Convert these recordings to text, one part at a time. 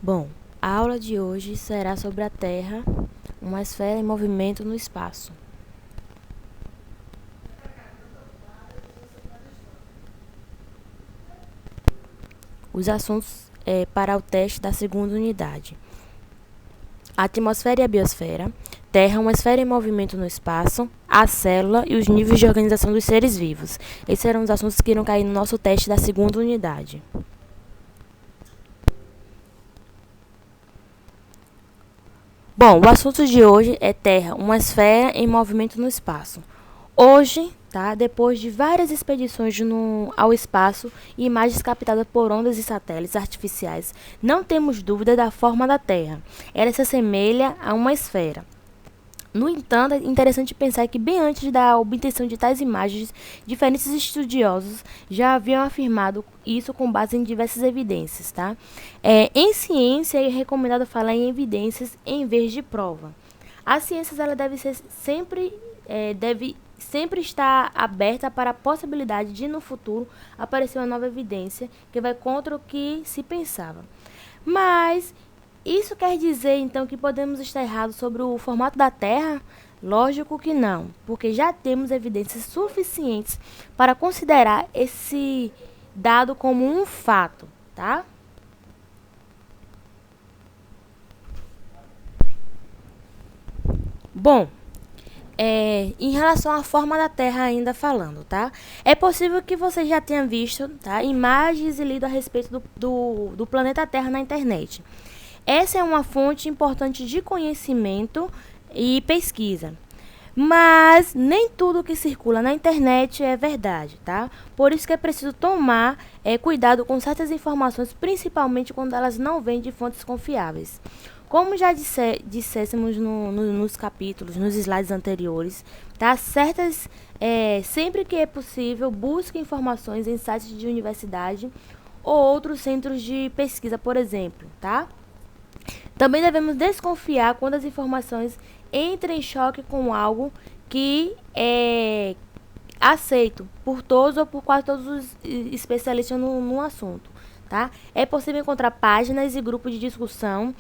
Bom, a aula de hoje será sobre a Terra, uma esfera em movimento no espaço. Os assuntos para o teste da segunda unidade: a atmosfera e a biosfera, Terra, uma esfera em movimento no espaço, a célula e os níveis de organização dos seres vivos. Esses serão os assuntos que irão cair no nosso teste da segunda unidade. Bom, o assunto de hoje é Terra, uma esfera em movimento no espaço. Hoje, depois de várias expedições ao espaço e imagens captadas por ondas e satélites artificiais, não temos dúvida da forma da Terra. Ela se assemelha a uma esfera. No entanto, é interessante pensar que bem antes da obtenção de tais imagens, diferentes estudiosos já haviam afirmado isso com base em diversas evidências. Em ciência, é recomendado falar em evidências em vez de prova. A ciência ela deve sempre estar aberta para a possibilidade de, no futuro, aparecer uma nova evidência que vai contra o que se pensava. Mas isso quer dizer, então, que podemos estar errados sobre o formato da Terra? Lógico que não, porque já temos evidências suficientes para considerar esse dado como um fato, tá? Bom, em relação à forma da Terra ainda falando, tá? É possível que você já tenha visto, imagens e lido a respeito do planeta Terra na internet. Essa é uma fonte importante de conhecimento e pesquisa. Mas nem tudo que circula na internet é verdade, tá? Por isso que é preciso tomar cuidado com certas informações, principalmente quando elas não vêm de fontes confiáveis. Como já dissemos nos capítulos, nos slides anteriores, sempre que é possível, busque informações em sites de universidade ou outros centros de pesquisa, por exemplo, tá? Também devemos desconfiar quando as informações entram em choque com algo que é aceito por todos ou por quase todos os especialistas no assunto. É possível encontrar páginas e grupos de discussão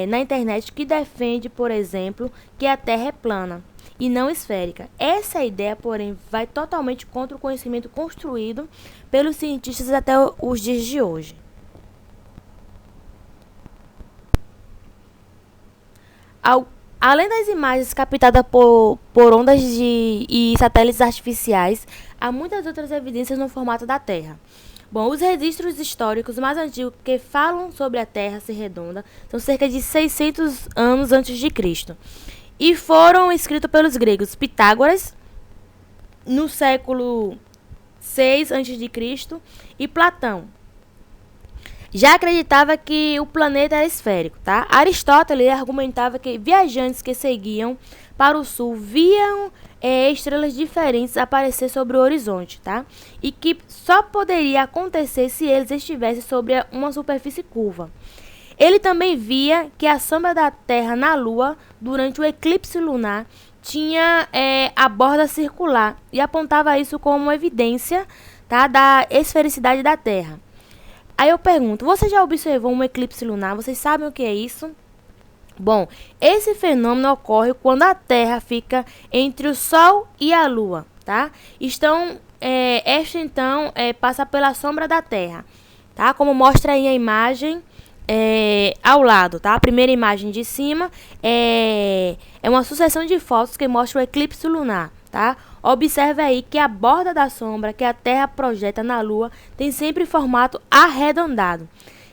na internet que defende, por exemplo, que a Terra é plana e não esférica. Essa ideia, porém, vai totalmente contra o conhecimento construído pelos cientistas até os dias de hoje. Além das imagens captadas por ondas e satélites artificiais, há muitas outras evidências no formato da Terra. Bom, os registros históricos mais antigos que falam sobre a Terra ser redonda são cerca de 600 anos antes de Cristo e foram escritos pelos gregos Pitágoras no século 6 antes de Cristo e Platão já acreditava que o planeta era esférico, tá? Aristóteles argumentava que viajantes que seguiam para o sul viam estrelas diferentes aparecer sobre o horizonte, tá? E que só poderia acontecer se eles estivessem sobre uma superfície curva. Ele também via que a sombra da Terra na Lua, durante o eclipse lunar, tinha a borda circular e apontava isso como evidência, da esfericidade da Terra. Aí eu pergunto, você já observou um eclipse lunar? Vocês sabem o que é isso? Bom, esse fenômeno ocorre quando a Terra fica entre o Sol e a Lua, tá? Esta passa pela sombra da Terra, tá? Como mostra aí a imagem ao lado, tá? A primeira imagem de cima é uma sucessão de fotos que mostra o eclipse lunar, tá? Observe aí que a borda da sombra que a Terra projeta na Lua tem sempre formato arredondado,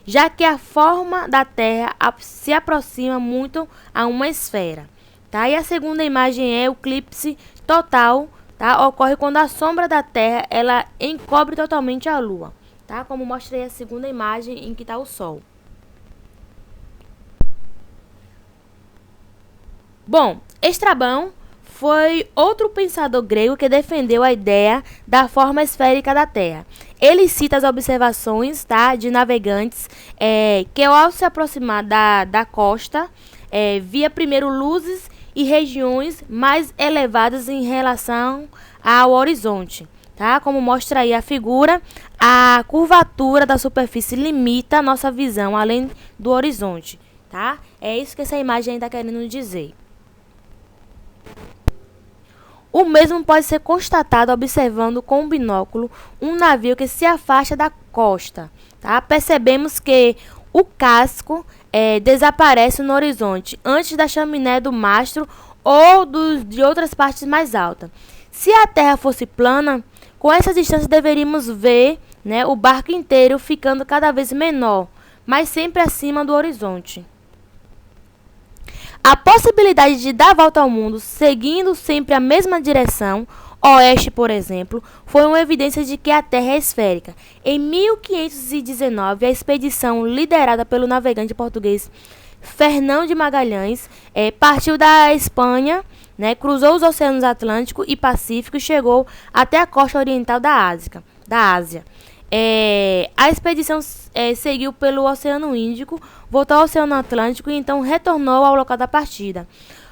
já que a forma da Terra se aproxima muito a uma esfera. E a segunda imagem é o eclipse total, ocorre quando a sombra da Terra ela encobre totalmente a Lua, como mostrei a segunda imagem em que está o Sol. Bom, Estrabão foi outro pensador grego que defendeu a ideia da forma esférica da Terra. Ele cita as observações de navegantes que, ao se aproximar da costa, via primeiro luzes e regiões mais elevadas em relação ao horizonte. tá? Como mostra aí a figura, a curvatura da superfície limita a nossa visão além do horizonte, tá? É isso que essa imagem está querendo dizer. O mesmo pode ser constatado observando com um binóculo um navio que se afasta da costa, tá? Percebemos que o casco desaparece no horizonte antes da chaminé do mastro ou de outras partes mais altas. Se a Terra fosse plana, com essa distância deveríamos ver, né, o barco inteiro ficando cada vez menor, mas sempre acima do horizonte. A possibilidade de dar a volta ao mundo seguindo sempre a mesma direção, oeste, por exemplo, foi uma evidência de que a Terra é esférica. Em 1519, a expedição liderada pelo navegante português Fernão de Magalhães partiu da Espanha, né, cruzou os oceanos Atlântico e Pacífico e chegou até a costa oriental da Ásia. A expedição seguiu pelo Oceano Índico, voltou ao Oceano Atlântico e então retornou ao local da partida.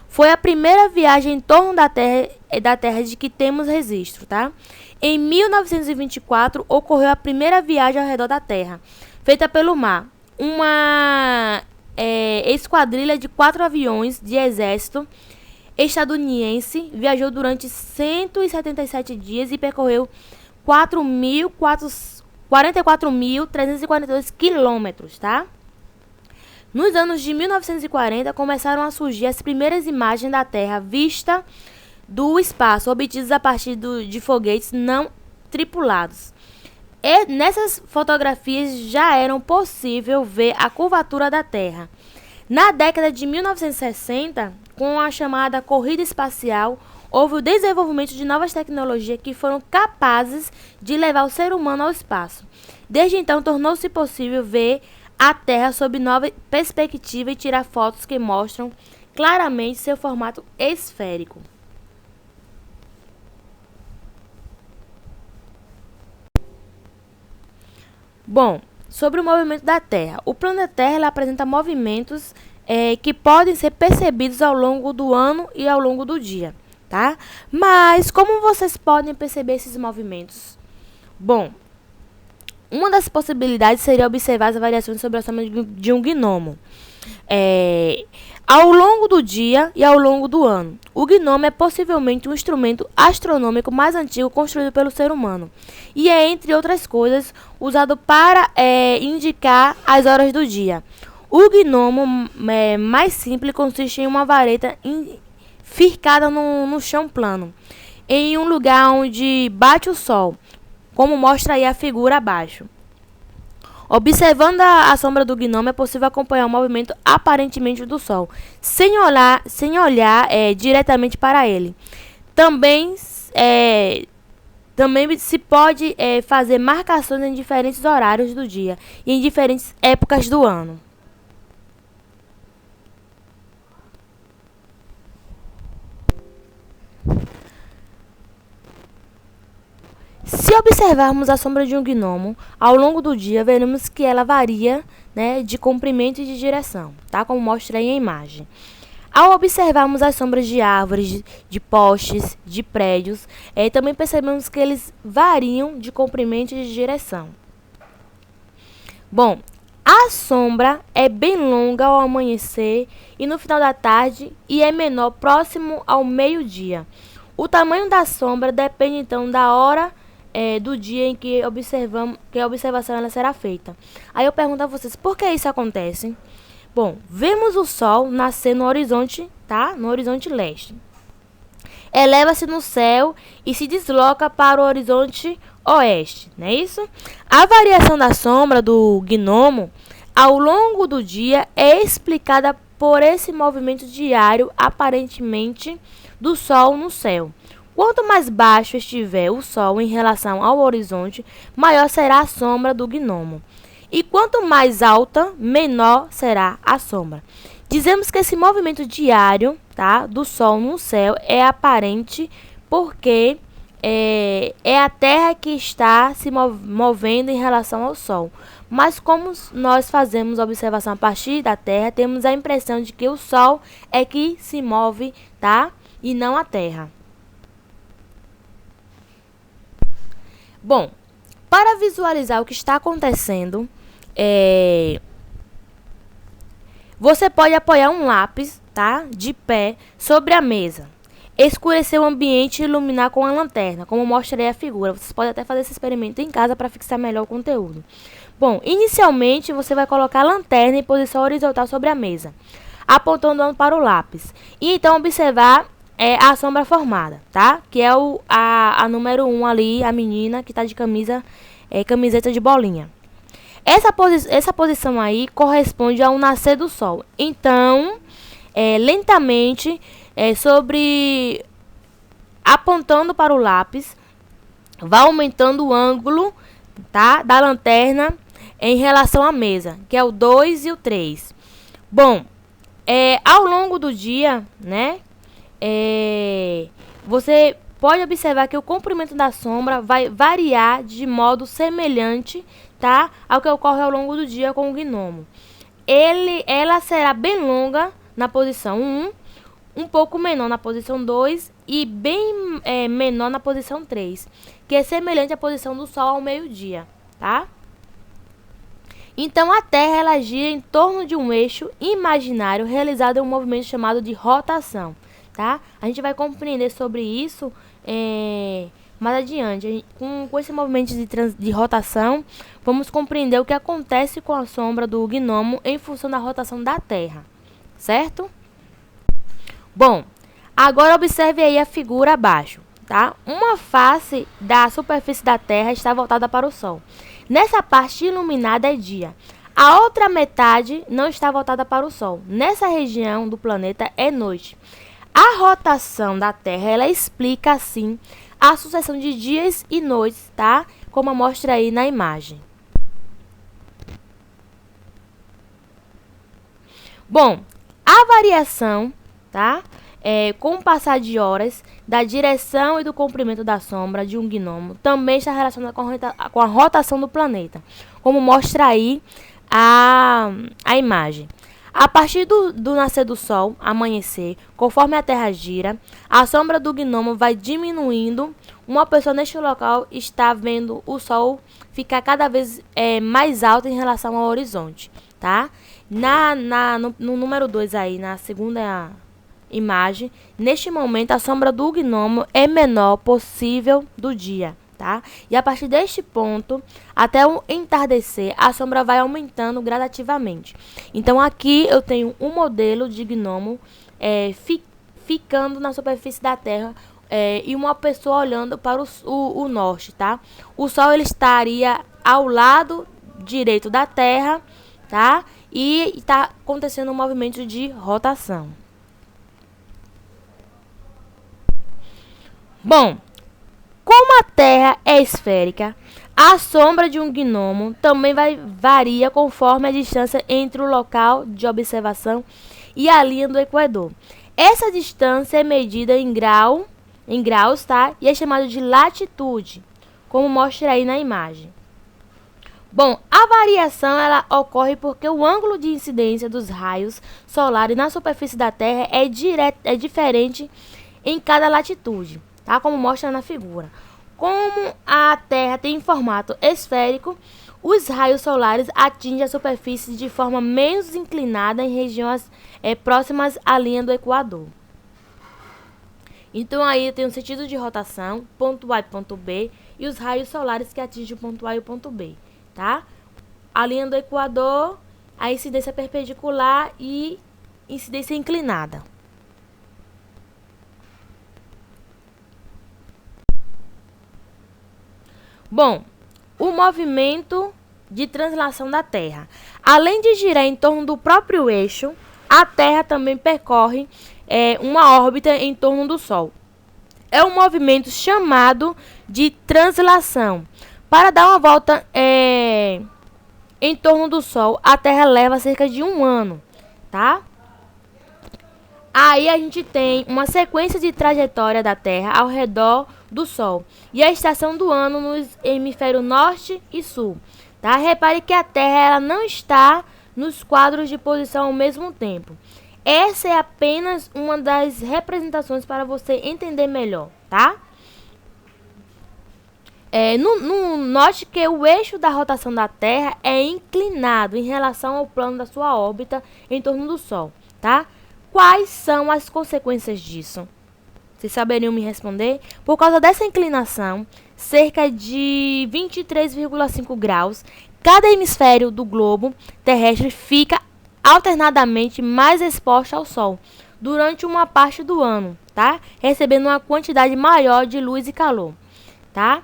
Foi a primeira viagem em torno da Terra de que temos registro, tá? Em 1924 ocorreu a primeira viagem ao redor da Terra, feita pelo mar. Uma esquadrilha de 4 aviões de exército estadunidense viajou durante 177 dias e percorreu 44.342 quilômetros, tá? Nos anos de 1940, começaram a surgir as primeiras imagens da Terra vista do espaço, obtidas a partir de foguetes não tripulados. E nessas fotografias já era possível ver a curvatura da Terra. Na década de 1960, com a chamada corrida espacial, houve o desenvolvimento de novas tecnologias que foram capazes de levar o ser humano ao espaço. Desde então, tornou-se possível ver a Terra sob nova perspectiva e tirar fotos que mostram claramente seu formato esférico. Bom, sobre o movimento da Terra. O planeta Terra apresenta movimentos que podem ser percebidos ao longo do ano e ao longo do dia, tá? Mas como vocês podem perceber esses movimentos? Bom, uma das possibilidades seria observar as variações sobre a sombra de um gnomo ao longo do dia e ao longo do ano. O gnomo é possivelmente um instrumento astronômico mais antigo construído pelo ser humano e é, entre outras coisas, usado para indicar as horas do dia. O gnomo mais simples consiste em uma vareta fircada no chão plano, em um lugar onde bate o sol, como mostra aí a figura abaixo. Observando a sombra do gnomo, é possível acompanhar o movimento aparentemente do Sol, sem olhar diretamente para ele. Também se pode fazer marcações em diferentes horários do dia e em diferentes épocas do ano. Se observarmos a sombra de um gnomo ao longo do dia, veremos que ela varia, né, de comprimento e de direção, tá? Como mostra aí a imagem. Ao observarmos as sombras de árvores, de postes, de prédios, também percebemos que eles variam de comprimento e de direção. Bom, a sombra é bem longa ao amanhecer e no final da tarde e é menor próximo ao meio-dia. O tamanho da sombra depende então da hora do dia em que a observação ela será feita. Aí eu pergunto a vocês, por que isso acontece? Bom, vemos o Sol nascer no horizonte, tá? No horizonte leste. Eleva-se no céu e se desloca para o horizonte oeste, não é isso? A variação da sombra do gnomo ao longo do dia é explicada por esse movimento diário, aparentemente, do Sol no céu. Quanto mais baixo estiver o Sol em relação ao horizonte, maior será a sombra do gnomo. E quanto mais alta, menor será a sombra. Dizemos que esse movimento diário, tá, do Sol no céu é aparente porque é a Terra que está se movendo em relação ao Sol. Mas como nós fazemos observação a partir da Terra, temos a impressão de que o Sol é que se move, tá, e não a Terra. Bom, para visualizar o que está acontecendo, você pode apoiar um lápis, tá, de pé sobre a mesa. Escurecer o ambiente e iluminar com a lanterna, como mostrei a figura. Vocês podem até fazer esse experimento em casa para fixar melhor o conteúdo. Bom, inicialmente você vai colocar a lanterna em posição horizontal sobre a mesa, apontando para o lápis. E então observar a sombra formada, tá? Que é a número 1 ali, a menina que está de camiseta de bolinha. Essa posição aí corresponde ao nascer do sol. Então, lentamente, apontando para o lápis, vai aumentando o ângulo, tá, da lanterna em relação à mesa, que é o 2 e o 3. Bom, ao longo do dia, né, você pode observar que o comprimento da sombra vai variar de modo semelhante, tá, ao que ocorre ao longo do dia com o gnomo. Ela será bem longa na posição 1, um pouco menor na posição 2 e bem menor na posição 3, que é semelhante à posição do Sol ao meio-dia, tá? Então, a Terra ela gira em torno de um eixo imaginário realizado em um movimento chamado de rotação, tá? A gente vai compreender sobre isso mais adiante. Com esse movimento de rotação, vamos compreender o que acontece com a sombra do gnomo em função da rotação da Terra, certo? Bom, agora observe aí a figura abaixo, tá? Uma face da superfície da Terra está voltada para o Sol. Nessa parte iluminada é dia. A outra metade não está voltada para o Sol. Nessa região do planeta é noite. A rotação da Terra, ela explica assim a sucessão de dias e noites, tá? Como mostra aí na imagem. Bom, a variação, tá? Com o passar de horas, da direção e do comprimento da sombra de um gnomo também está relacionada com a rotação do planeta, como mostra aí a imagem. A partir do nascer do Sol, amanhecer, conforme a Terra gira, a sombra do gnomo vai diminuindo. Uma pessoa neste local está vendo o Sol ficar cada vez mais alto em relação ao horizonte, tá? No número 2 aí, na segunda imagem, neste momento a sombra do gnomo é menor possível do dia, tá? E a partir deste ponto, até o entardecer, a sombra vai aumentando gradativamente. Então aqui eu tenho um modelo de gnomo ficando na superfície da Terra e uma pessoa olhando para o norte, tá? O Sol ele estaria ao lado direito da Terra, tá? E está acontecendo um movimento de rotação. Bom, como a Terra é esférica, a sombra de um gnomo também varia conforme a distância entre o local de observação e a linha do Equador. Essa distância é medida em graus, tá? E é chamada de latitude, como mostra aí na imagem. Bom, a variação ela ocorre porque o ângulo de incidência dos raios solares na superfície da Terra é diferente em cada latitude, tá? Como mostra na figura. Como a Terra tem formato esférico, os raios solares atingem a superfície de forma menos inclinada em regiões próximas à linha do Equador. Então aí tem um sentido de rotação, ponto A e ponto B, e os raios solares que atingem o ponto A e o ponto B, tá? A linha do Equador, a incidência perpendicular e incidência inclinada. Bom, o movimento de translação da Terra. Além de girar em torno do próprio eixo, a Terra também percorre uma órbita em torno do Sol. É um movimento chamado de translação. Para dar uma volta em torno do Sol, a Terra leva cerca de 1 ano, tá? Aí a gente tem uma sequência de trajetória da Terra ao redor do Sol e a estação do ano nos hemisférios norte e sul, tá? Repare que a Terra ela não está nos quadros de posição ao mesmo tempo. Essa é apenas uma das representações para você entender melhor, tá? Note que o eixo da rotação da Terra é inclinado em relação ao plano da sua órbita em torno do Sol, tá? Quais são as consequências disso? Vocês saberiam me responder? Por causa dessa inclinação, cerca de 23,5 graus, cada hemisfério do globo terrestre fica alternadamente mais exposto ao Sol durante uma parte do ano, tá? Recebendo uma quantidade maior de luz e calor, tá?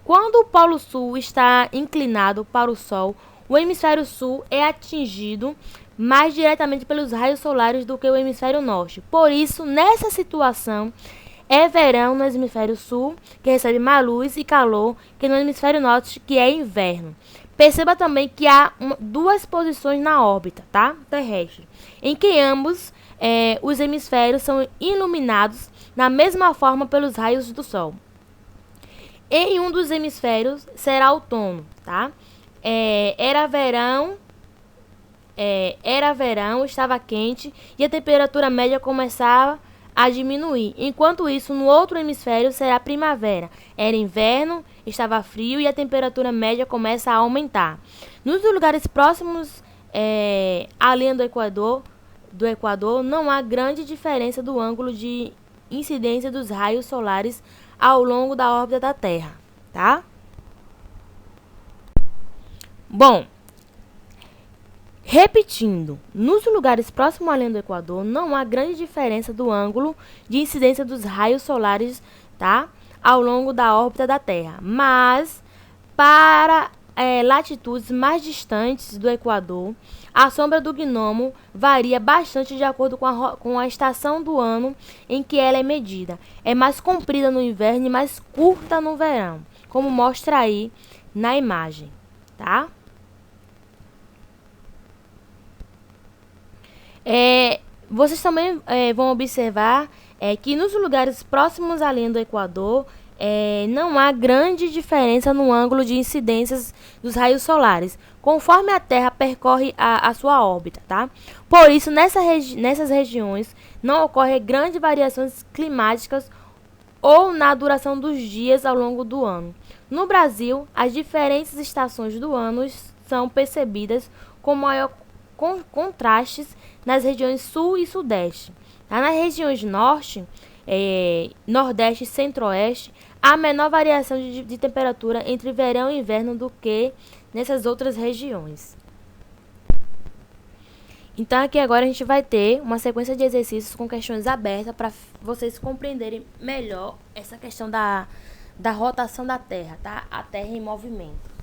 Quando o Polo Sul está inclinado para o Sol, o hemisfério sul é atingido mais diretamente pelos raios solares do que o hemisfério norte. Por isso, nessa situação, é verão no hemisfério sul, que recebe mais luz e calor, que no hemisfério norte, que é inverno. Perceba também que há duas posições na órbita, tá? Terrestre, em que ambos os hemisférios são iluminados da mesma forma pelos raios do Sol. Em um dos hemisférios será outono, tá? Era verão, estava quente e a temperatura média começava a diminuir. Enquanto isso, no outro hemisfério será primavera. Era inverno, estava frio e a temperatura média começa a aumentar. Nos lugares próximos à linha do Equador, não há grande diferença do ângulo de incidência dos raios solares ao longo da órbita da Terra, tá? Bom, repetindo, nos lugares próximos à linha do Equador não há grande diferença do ângulo de incidência dos raios solares, tá? Ao longo da órbita da Terra, mas para latitudes mais distantes do Equador, a sombra do gnomo varia bastante de acordo com a estação do ano em que ela é medida. É mais comprida no inverno e mais curta no verão, como mostra aí na imagem, tá? Vocês também vão observar que nos lugares próximos à linha do Equador não há grande diferença no ângulo de incidências dos raios solares, conforme a Terra percorre a sua órbita, tá? Por isso, nessas regiões não ocorrem grandes variações climáticas ou na duração dos dias ao longo do ano. No Brasil, as diferentes estações do ano são percebidas com maior contrastes nas regiões sul e sudeste. Nas regiões norte, nordeste e centro-oeste, há menor variação de temperatura entre verão e inverno do que nessas outras regiões. Então, aqui agora a gente vai ter uma sequência de exercícios com questões abertas para vocês compreenderem melhor essa questão da rotação da Terra, tá? A Terra em movimento.